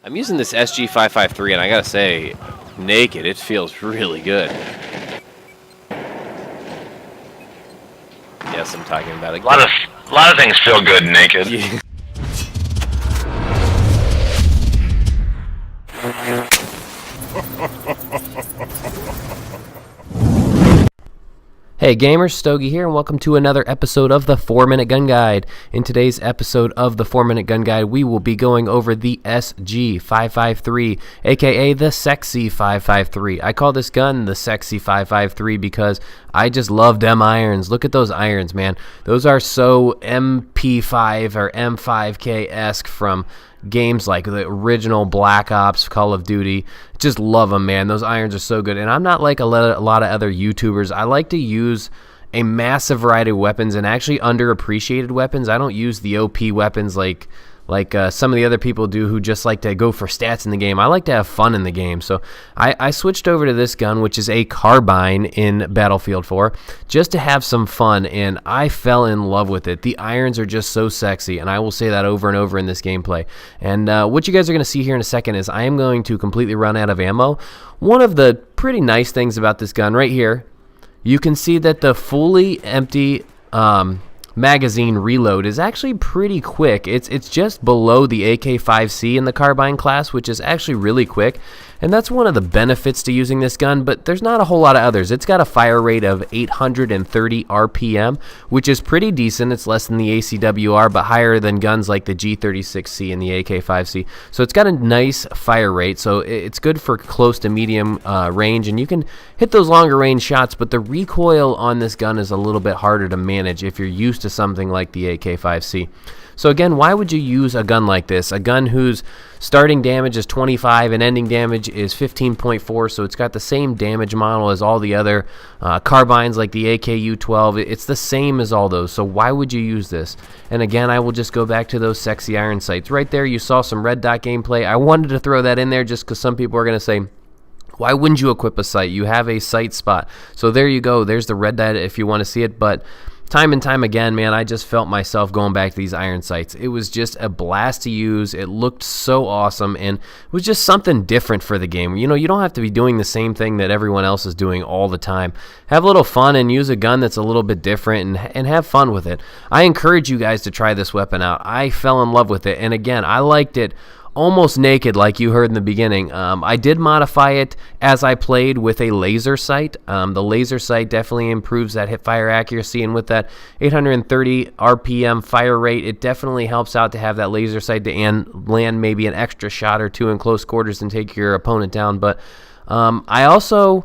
I'm using this SG553, and I gotta say, naked, it feels really good. Yes, I'm talking about it. A lot of things feel good naked. Yeah. Hey gamers, Stogie here, and welcome to another episode of the 4-Minute Gun Guide. In today's episode of the 4-Minute Gun Guide, we will be going over the SG553, aka the Sexy 553. I call this gun the Sexy 553 because I just love them irons. Look at those irons, man. Those are so MP5 or M5K-esque from games like the original Black Ops, Call of Duty. Just love them, man. Those irons are so good. And I'm not like a lot of other YouTubers. I like to use a massive variety of weapons and actually underappreciated weapons. I don't use the OP weapons like some of the other people do who just like to go for stats in the game. I like to have fun in the game. So I switched over to this gun, which is a Carbine in Battlefield 4, just to have some fun, and I fell in love with it. The irons are just so sexy, and I will say that over and over in this gameplay. And what you guys are going to see here in a second is I am going to completely run out of ammo. One of the pretty nice things about this gun right here, you can see that the fully empty magazine reload is actually pretty quick. It's just below the AK-5C in the Carbine class, which is actually really quick, and that's one of the benefits to using this gun, but there's not a whole lot of others. It's got a fire rate of 830 RPM, which is pretty decent. It's less than the ACWR, but higher than guns like the G36C and the AK-5C. So it's got a nice fire rate, so it's good for close to medium range, and you can hit those longer range shots, but the recoil on this gun is a little bit harder to manage if you're used to something like the AK-5C. So again, why would you use a gun like this? A gun whose starting damage is 25 and ending damage is 15.4, so it's got the same damage model as all the other carbines like the AKU-12. It's the same as all those, so why would you use this? And again, I will just go back to those sexy iron sights. Right there, you saw some red dot gameplay. I wanted to throw that in there just because some people are going to say, why wouldn't you equip a sight? You have a sight spot. So there you go. There's the red dot if you want to see it, but time and time again, man, I just felt myself going back to these iron sights. It was just a blast to use. It looked so awesome, and it was just something different for the game. You know, you don't have to be doing the same thing that everyone else is doing all the time. Have a little fun and use a gun that's a little bit different and have fun with it. I encourage you guys to try this weapon out. I fell in love with it, and again, I liked it almost naked, like you heard in the beginning. I did modify it as I played with a laser sight. The laser sight definitely improves that hip fire accuracy, and with that 830 RPM fire rate, it definitely helps out to have that laser sight to land maybe an extra shot or two in close quarters and take your opponent down. But I also,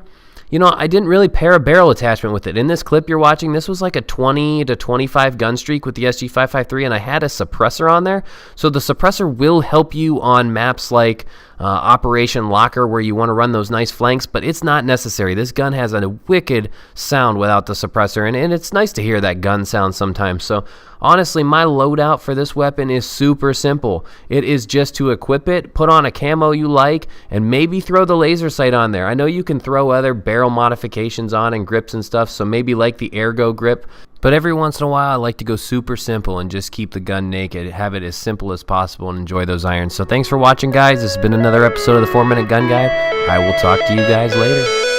you know, I didn't really pair a barrel attachment with it. In this clip you're watching, this was like a 20 to 25 gun streak with the SG553, and I had a suppressor on there. So the suppressor will help you on maps like Operation Locker, where you want to run those nice flanks, but it's not necessary. This gun has a wicked sound without the suppressor, and it's nice to hear that gun sound sometimes. So honestly, my loadout for this weapon is super simple. It is just to equip it, put on a camo you like, and maybe throw the laser sight on there. I know you can throw other barrel modifications on and grips and stuff, so maybe like the Ergo grip, but every once in a while I like to go super simple and just keep the gun naked, have it as simple as possible, and enjoy those irons. So thanks for watching, guys. This has been another episode of the 4-Minute Gun Guide. I will talk to you guys later.